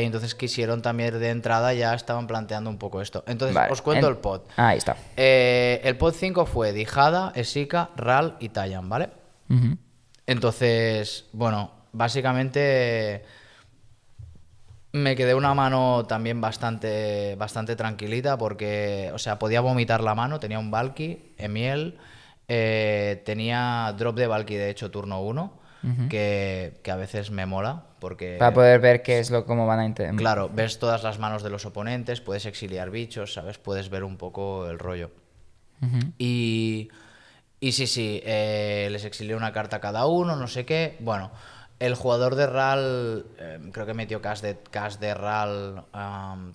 Y entonces quisieron también de entrada, ya estaban planteando un poco esto. Entonces, Vale. os cuento el pod. Ahí está. El pod 5 fue Dijada, Esika, Ral y Tayan, ¿vale? Ujú. Entonces, bueno, básicamente me quedé una mano también bastante tranquilita porque, o sea, podía vomitar la mano, tenía un Valky, Emiel, tenía drop de Valky, de hecho, turno 1, que a veces me mola porque... Para poder ver cómo van a intentar. Claro, ves todas las manos de los oponentes, puedes exiliar bichos, ¿sabes? Puedes ver un poco el rollo. Y sí, les exilié una carta a cada uno, no sé qué. Bueno, el jugador de RAL, creo que metió cast de RAL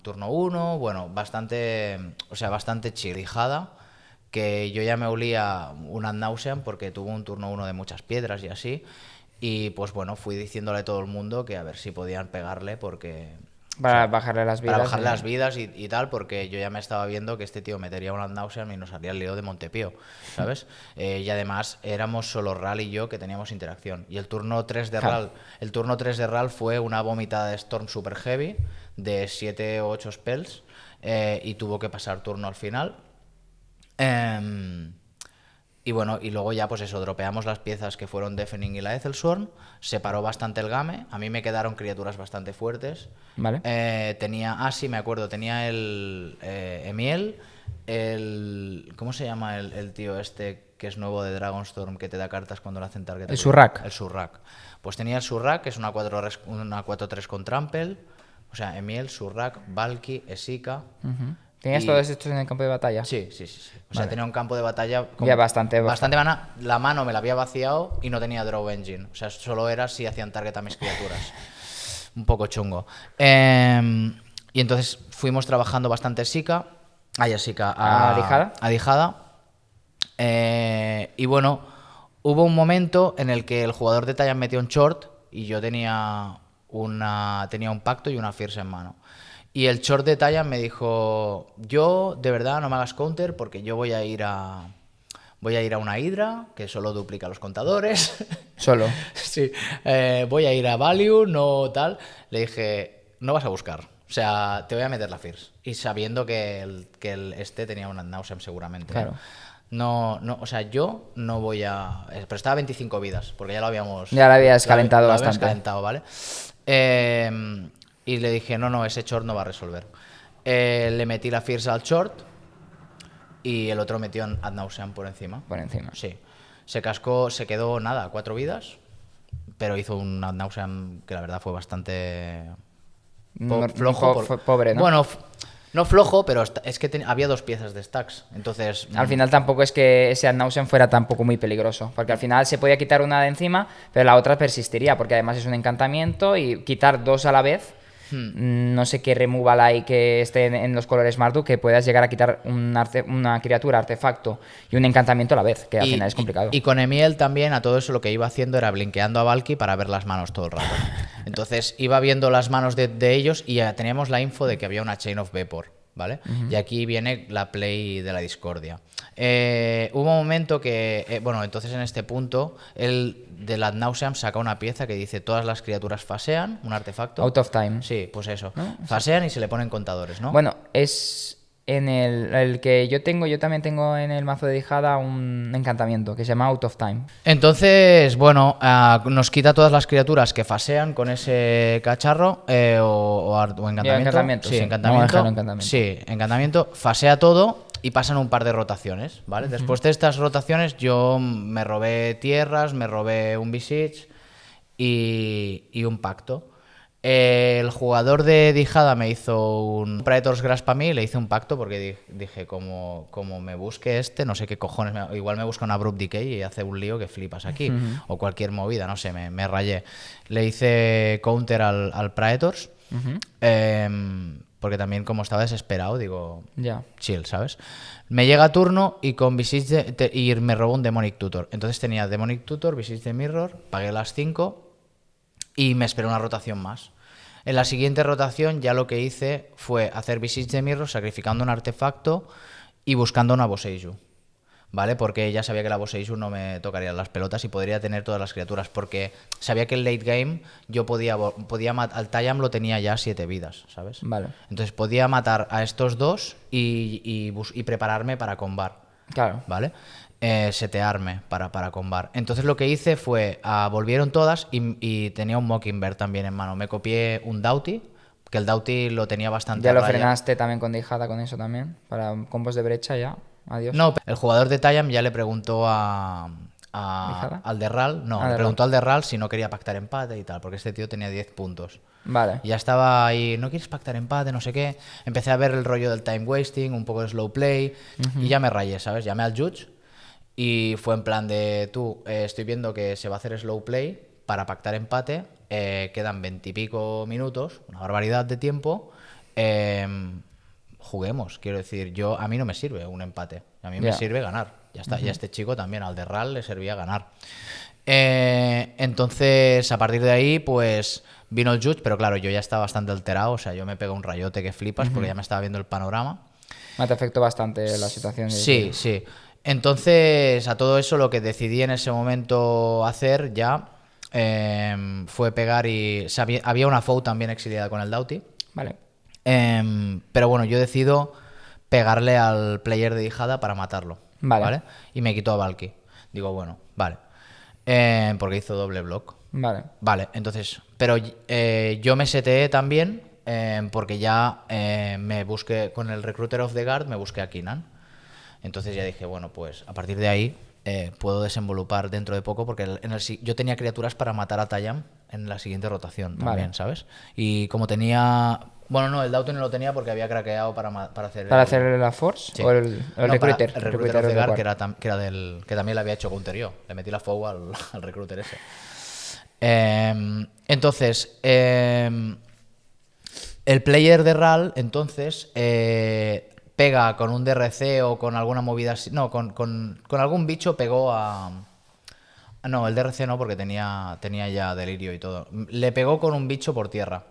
turno 1. Bueno, bastante chill. Dijada, que yo ya me olía un Ad Nauseam porque tuvo un turno 1 de muchas piedras y así. Y pues bueno, fui diciéndole a todo el mundo que a ver si podían pegarle porque... Para bajarle las vidas. Para bajarle las vidas y tal, porque yo ya me estaba viendo que este tío metería un Ad Nauseam y nos salía el lío de Montepío, ¿sabes? Y además éramos solo Ral y yo que teníamos interacción. Y el turno 3 de Ral fue una vomitada de Storm super heavy de 7 o 8 spells y tuvo que pasar turno al final. Y bueno, y luego ya pues eso, dropeamos las piezas que fueron Deafening y la Ethelsworn, separó bastante el game, a mí me quedaron criaturas bastante fuertes. Vale. Sí, me acuerdo, tenía el Emiel, ¿cómo se llama el tío este que es nuevo de Dragonstorm que te da cartas cuando le hacen target? El Surrak. El Surrak. Pues tenía el Surrak, que es una 4-3 con Trample, o sea, Emiel, Surrak, Valky, Esika... ¿Tenías todos estos en el campo de batalla? Sí. O sea, tenía un campo de batalla con Ya bastante mana. La mano me la había vaciado y no tenía Draw Engine. O sea, solo era si hacían target a mis criaturas. Un poco chungo. Y entonces fuimos trabajando bastante Esika. A Dijada. Y bueno, hubo un momento en el que el jugador de Tayan metió un short y yo tenía un pacto y una fierce en mano. Y el short de Tayan me dijo, yo de verdad no me hagas counter porque yo voy a ir a una Hydra que solo duplica los contadores. Solo. Sí. Voy a ir a Value, no tal. Le dije, no vas a buscar. O sea, te voy a meter la Fierce. Y sabiendo que este tenía un Ad Nauseam seguramente. Claro. No, o sea, yo no voy a... Pero estaba a 25 vidas, porque ya lo habíamos... Ya lo habías calentado bastante. bastante. Calentado, ¿vale? Y le dije, no, ese short no va a resolver. Le metí la Fierce al short y el otro metió Ad Nauseam por encima. Por encima. Sí. Se cascó, se quedó nada, 4 vidas, pero hizo un Ad Nauseam que la verdad fue bastante flojo. Pobre, ¿no? Bueno, no flojo, pero es que había 2 piezas de stacks, entonces... Al final tampoco es que ese Ad Nauseam fuera tampoco muy peligroso, porque al final se podía quitar una de encima, pero la otra persistiría, porque además es un encantamiento y quitar 2 a la vez... No sé qué removal hay que esté en los colores Marduk que puedas llegar a quitar una criatura, artefacto y un encantamiento a la vez, que al final es complicado. Y con Emiel también a todo eso lo que iba haciendo era blinkeando a Valky para ver las manos todo el rato. Entonces iba viendo las manos de ellos y ya teníamos la info de que había una Chain of Vapor, ¿vale? Y aquí viene la play de la discordia. Hubo un momento que, entonces en este punto, el del Ad Nauseam saca una pieza que dice todas las criaturas fasean, un artefacto. Out of time. Sí, pues eso. ¿No? Fasean y se le ponen contadores, ¿no? Bueno, es en el que yo también tengo en el mazo de Dijada un encantamiento que se llama Out of Time. Entonces, bueno, nos quita todas las criaturas que fasean con ese cacharro o encantamiento. Encantamiento. Sí, encantamiento. Sí, encantamiento. Fasea todo y pasan un par de rotaciones, ¿vale? Después de estas rotaciones yo me robé tierras, me robé un Visage y un pacto. El jugador de Dijada me hizo un Praetors Grass para mí, le hice un pacto porque dije, como me busque este, no sé qué cojones, igual me busca un Abrupt Decay y hace un lío que flipas aquí, o cualquier movida, no sé, me rayé. Le hice counter al Praetors, porque también como estaba desesperado, digo, Ya. chill, ¿sabes? Me llega turno y con Visage y me robó un Demonic Tutor. Entonces tenía Demonic Tutor, Visage the Mirror, pagué las 5 y me esperé una rotación más. En la siguiente rotación ya lo que hice fue hacer Visage the Mirror sacrificando un artefacto y buscando una Boseiju, ¿vale? Porque ya sabía que la Boseiju no me tocaría las pelotas y podría tener todas las criaturas, porque sabía que el late game yo podía matar, al Tayam lo tenía ya 7 vidas, ¿sabes? Vale. Entonces podía matar a estos dos y prepararme para combar, Claro. ¿vale? Setearme para combar. Entonces lo que hice fue, volvieron todas y tenía un Mockingbird también en mano. Me copié un Doughty, que el Doughty lo tenía bastante Ya lo raya. frenaste también con Dijada con eso también. Para combos de brecha ya. Adiós. No, el jugador de Tayam ya le preguntó ¿Dijada? al Derral, no, Ah, le Derral. preguntó al Derral si no quería pactar empate y tal, porque este tío tenía 10 puntos. Vale. Y ya estaba ahí, no quieres pactar empate, no sé qué. Empecé a ver el rollo del time wasting, un poco de slow play, y ya me rayé, ¿sabes? Llamé al judge y fue en plan de, tú, estoy viendo que se va a hacer slow play para pactar empate, quedan 20 y pico minutos, una barbaridad de tiempo, juguemos, quiero decir, a mí no me sirve un empate, a mí me Ya. sirve ganar, ya está, y a este chico también, al Derral le servía ganar. Entonces, a partir de ahí, pues vino el judge, pero claro, yo ya estaba bastante alterado, o sea, yo me pego un rayote que flipas porque ya me estaba viendo el panorama. Me te afectó bastante la situación. Sí, sí. Entonces, a todo eso lo que decidí en ese momento hacer ya fue pegar y... había una Foe también exiliada con el Doughty. Vale. Pero bueno, yo decido pegarle al player de Dijada para matarlo. Vale. Y me quitó a Valky. Digo, bueno, vale. Porque hizo doble block. Vale. Vale, entonces... Pero yo me seteé también porque ya me busqué con el Recruiter of the Guard, me busqué a Kinan. Entonces ya dije, bueno, pues a partir de ahí puedo desenvolupar dentro de poco porque yo tenía criaturas para matar a Tayam en la siguiente rotación también, Vale. ¿sabes? Y como tenía... Bueno, no, el Doughty no lo tenía porque había craqueado para hacer... ¿Para hacer la Force? Sí. ¿O el No, Recruiter? el Recruiter of the Guard, Guard. que que también le había hecho counter yo. Le metí la FOU al Recruiter ese. Entonces, el player de RAL, entonces, pega con un DRC o con alguna movida así. No, con algún bicho pegó a... No, el DRC no, porque tenía ya delirio y todo. Le pegó con un bicho por tierra.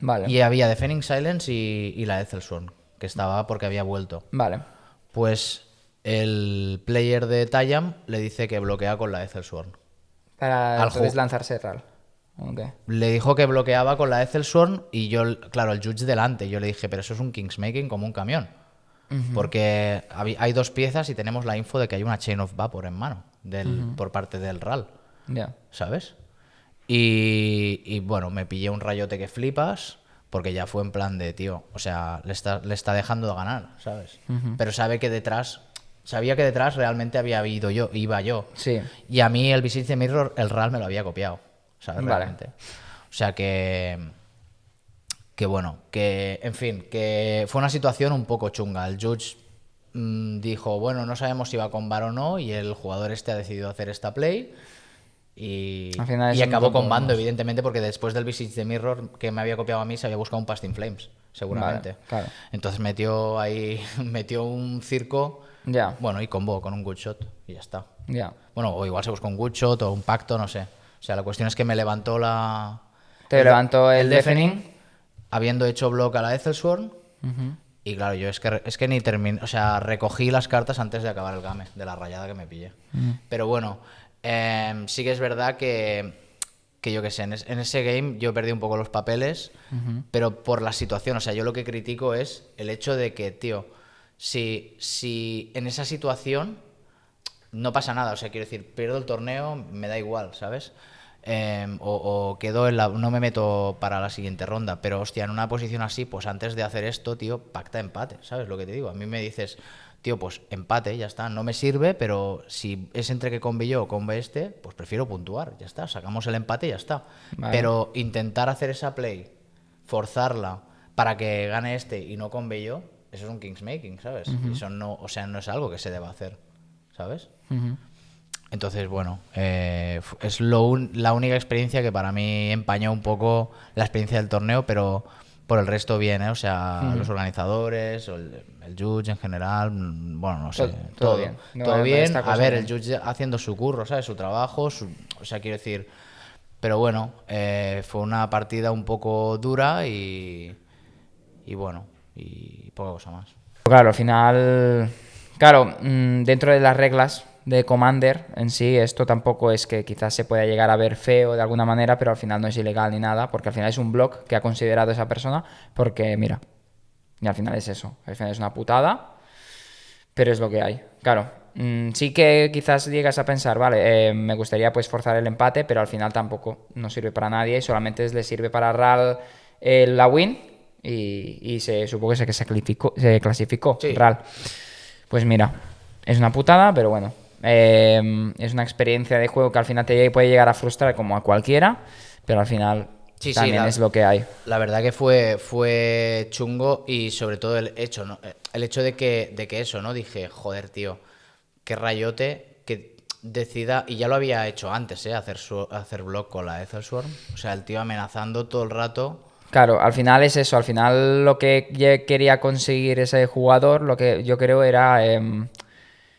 Vale. Y había Defending Silence y la Ethelsworn, que estaba porque había vuelto. Vale. Pues el player de Tayam le dice que bloquea con la Ethelsworn. Para Al entonces juego. lanzarse RAL. Ok. Le dijo que bloqueaba con la Ethelsworn y yo, claro, el judge delante. Yo le dije, pero eso es un Kingsmaking como un camión. Porque hay 2 piezas y tenemos la info de que hay una Chain of Vapor en mano por parte del RAL, Ya. ¿sabes? Y bueno, me pillé un rayote que flipas porque ya fue en plan de, tío, o sea, le está dejando de ganar, ¿sabes? Pero sabía que detrás realmente iba yo. Sí. Y a mí el Visage the Mirror, el RAL me lo había copiado, ¿sabes? Vale. Realmente. O sea que bueno, que en fin, que fue una situación un poco chunga. El judge dijo, bueno, no sabemos si va con VAR o no, y el jugador este ha decidido hacer esta play y Al final es y un acabó combo con bando, más. evidentemente, porque después del Visage the Mirror que me había copiado a mí se había buscado un Past in Flames, seguramente. Vale, claro. Entonces metió un circo, Ya. bueno, y combó con un good shot y ya está. Ya. Bueno, o igual se buscó un good shot o un pacto, no sé. O sea, la cuestión es que me levantó Te levantó el Deafening. habiendo hecho block a la Ethelsworn. Y claro, yo es que ni terminé, o sea, recogí las cartas antes de acabar el game, de la rayada que me pillé. Pero bueno, sí que es verdad que yo qué sé, en ese game yo perdí un poco los papeles, pero por la situación, o sea, yo lo que critico es el hecho de que, tío, si en esa situación no pasa nada, o sea, quiero decir, pierdo el torneo, me da igual, ¿sabes? O quedo no me meto para la siguiente ronda, pero hostia, en una posición así, pues antes de hacer esto, tío, pacta empate, ¿sabes lo que te digo? A mí me dices, tío, pues empate, ya está, no me sirve, pero si es entre que combe yo o combe este, pues prefiero puntuar, ya está, sacamos el empate y ya está. Vale. Pero intentar hacer esa play forzarla para que gane este y no con Bello, eso es un kingsmaking, ¿sabes? Eso no, o sea, no es algo que se deba hacer, ¿sabes? Entonces, bueno, es la única experiencia que para mí empañó un poco la experiencia del torneo, pero por el resto bien, ¿eh? O sea, los organizadores, o el judge en general, bueno, no sé. Todo bien. Todo No, bien. esta A cosa ver, bien. el judge haciendo su curro, ¿sabes? Su trabajo, o sea, quiero decir... Pero bueno, fue una partida un poco dura y bueno, y poca cosa más. Claro, al final, claro, dentro de las reglas de Commander en sí, esto tampoco es que quizás se pueda llegar a ver feo de alguna manera, pero al final no es ilegal ni nada, porque al final es un block que ha considerado esa persona, porque mira, y al final es eso, al final es una putada, pero es lo que hay. Claro, sí que quizás llegas a pensar, vale, me gustaría pues forzar el empate, pero al final tampoco no sirve para nadie, solamente le sirve para RAL la win y supongo que se clasificó Sí. RAL. Pues mira, es una putada, pero bueno, es una experiencia de juego que al final te puede llegar a frustrar como a cualquiera, pero al final Sí, también es lo que hay. La verdad que fue chungo y sobre todo el hecho, ¿no? El hecho de que eso, ¿no? Dije, joder, tío, qué rayote que decida, y ya lo había hecho antes, hacer block con la Ethelsworm. O sea, el tío amenazando todo el rato. Claro, al final es eso, al final lo que quería conseguir ese jugador, lo que yo creo era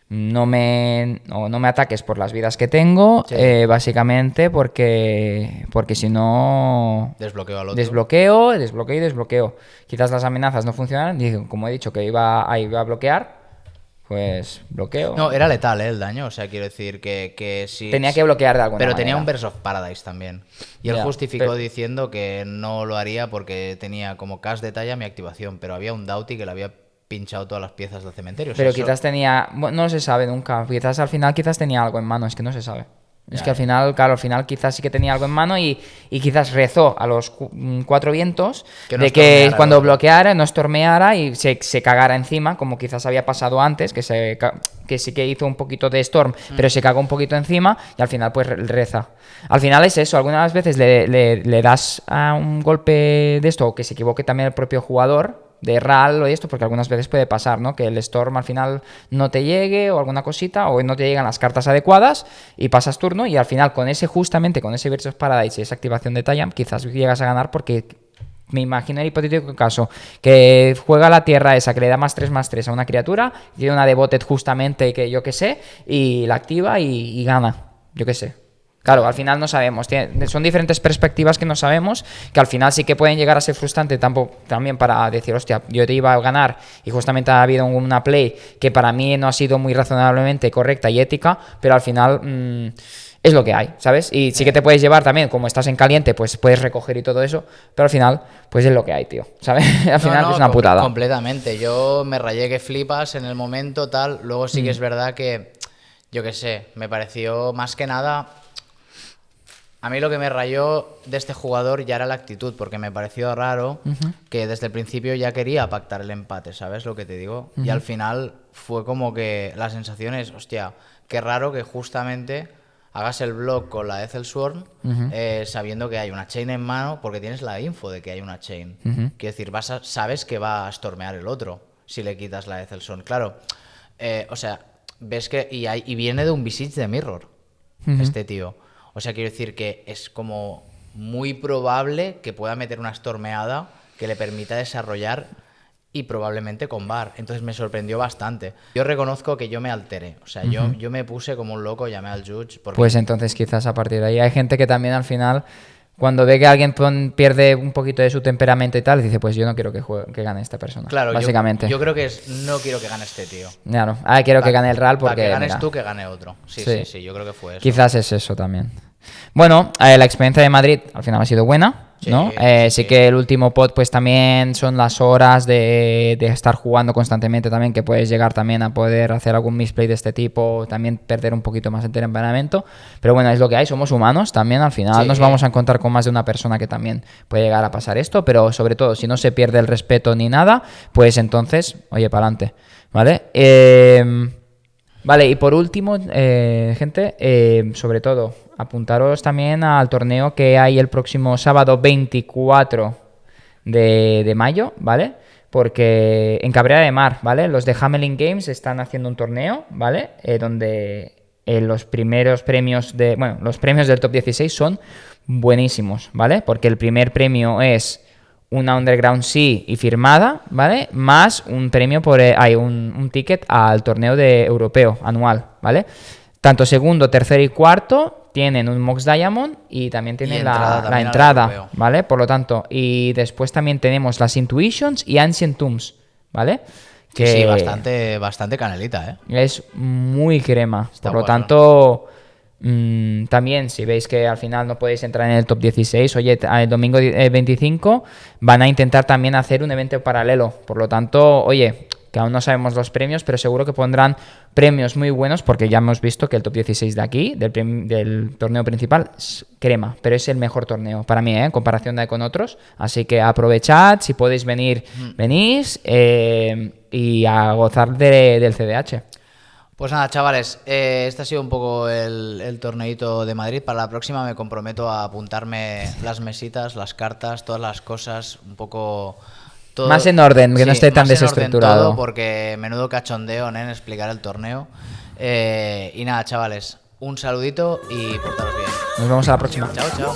no me ataques por las vidas que tengo, Sí. básicamente porque si no Desbloqueo al otro. desbloqueo. Quizás las amenazas no funcionan, dije, como he dicho que iba a bloquear, pues bloqueo. No, era letal, el daño. O sea, quiero decir que sí. Tenía que bloquear de alguna Pero manera. tenía un Verse of Paradise también. Y él Ya, justificó pero- diciendo que no lo haría porque tenía como cast de talla mi activación. Pero había un Doughty que le había pinchado todas las piezas del cementerio. O sea, Pero eso- quizás tenía... bueno, no se sabe nunca. Quizás al final tenía algo en mano. Es que no se sabe. Es Ya, que al final, claro, al final quizás sí que tenía algo en mano y quizás rezó a los cuatro vientos Que no de que stormeara cuando el otro. bloqueara, no stormeara y se cagara encima, como quizás había pasado antes, que sí que hizo un poquito de storm, pero se cagó un poquito encima y al final pues reza. Al final es eso, algunas veces le das a un golpe de esto o que se equivoque también el propio jugador de RAL o esto, porque algunas veces puede pasar, ¿no? Que el Storm al final no te llegue o alguna cosita, o no te llegan las cartas adecuadas y pasas turno y al final justamente con ese Verse of Paradise y esa activación de Tayam, quizás llegas a ganar porque me imagino el hipotético caso que juega la tierra esa que le da +3/+3 a una criatura, tiene una devoted justamente que yo que sé, y la activa y gana, yo que sé. Claro, al final no sabemos. Son diferentes perspectivas que no sabemos, que al final sí que pueden llegar a ser frustrante también para decir, hostia, yo te iba a ganar y justamente ha habido una play que para mí no ha sido muy razonablemente correcta y ética, pero al final es lo que hay, ¿sabes? Y sí que te puedes llevar también, como estás en caliente, pues puedes recoger y todo eso, pero al final, pues es lo que hay, tío, ¿sabes? Al final es una putada. Completamente. Yo me rayé que flipas en el momento, tal. Luego sí que es verdad que, yo qué sé, me pareció más que nada... A mí lo que me rayó de este jugador ya era la actitud, porque me pareció raro que desde el principio ya quería pactar el empate, ¿sabes lo que te digo? Y al final fue como que la sensación es, hostia, qué raro que justamente hagas el block con la Ethelsworm sabiendo que hay una chain en mano, porque tienes la info de que hay una chain. Quiero decir, sabes que va a stormear el otro si le quitas la Ethelsworm. Claro, o sea, ves que... Y viene de un Visage de Mirror, este tío. O sea, quiero decir que es como muy probable que pueda meter una stormeada que le permita desarrollar y probablemente con bar. Entonces me sorprendió bastante. Yo reconozco que yo me alteré. O sea, yo me puse como un loco, llamé al judge. Porque... Pues entonces quizás a partir de ahí hay gente que también al final, cuando ve que alguien pierde un poquito de su temperamento y tal, dice, pues yo no quiero que gane esta persona. Claro, básicamente. yo creo que no quiero que gane este tío. Claro, quiero que gane el RAL porque... Para que ganes mira, tú, que gane otro. Sí, yo creo que fue eso. quizás es eso también. Bueno, la experiencia de Madrid al final ha sido buena, ¿no? Sí que el último pod pues también son las horas de estar jugando constantemente también, que puedes llegar también a poder hacer algún misplay de este tipo, también perder un poquito más el temperamento, pero bueno, es lo que hay, somos humanos también, al final nos vamos a encontrar con más de una persona que también puede llegar a pasar esto, pero sobre todo si no se pierde el respeto ni nada, pues entonces, oye, para adelante, ¿vale? Vale, y por último, gente, sobre todo, apuntaros también al torneo que hay el próximo sábado 24 de mayo, ¿vale? Porque en Cabrera de Mar, ¿vale? Los de Hamelin Games están haciendo un torneo, ¿vale? Donde los primeros premios los premios del top 16 son buenísimos, ¿vale? Porque el primer premio es una Underground Sea y firmada, ¿vale? Más un premio un ticket al torneo europeo anual, ¿vale? Tanto segundo, tercero y cuarto tienen un Mox Diamond y también tienen la entrada, ¿vale? Por lo tanto, y después también tenemos las Intuitions y Ancient Tombs, ¿vale? Que sí, bastante canelita, ¿eh? Es muy crema. Está por lo bueno. tanto, también si veis que al final no podéis entrar en el top 16, oye, el domingo 25 van a intentar también hacer un evento paralelo. Por lo tanto, oye, que aún no sabemos los premios, pero seguro que pondrán premios muy buenos porque ya hemos visto que el top 16 de aquí, del torneo principal, es crema, pero es el mejor torneo para mí, en comparación con otros. Así que aprovechad, si podéis venir, venís y a gozar del CDH. Pues nada, chavales, este ha sido un poco el torneito de Madrid. Para la próxima me comprometo a apuntarme las mesitas, las cartas, todas las cosas, un poco... Todo, más en orden, que no esté tan más en orden desestructurado. todo, porque menudo cachondeo en explicar el torneo. Y nada, chavales, un saludito y portaros bien. Nos vemos a la próxima. Chao, chao.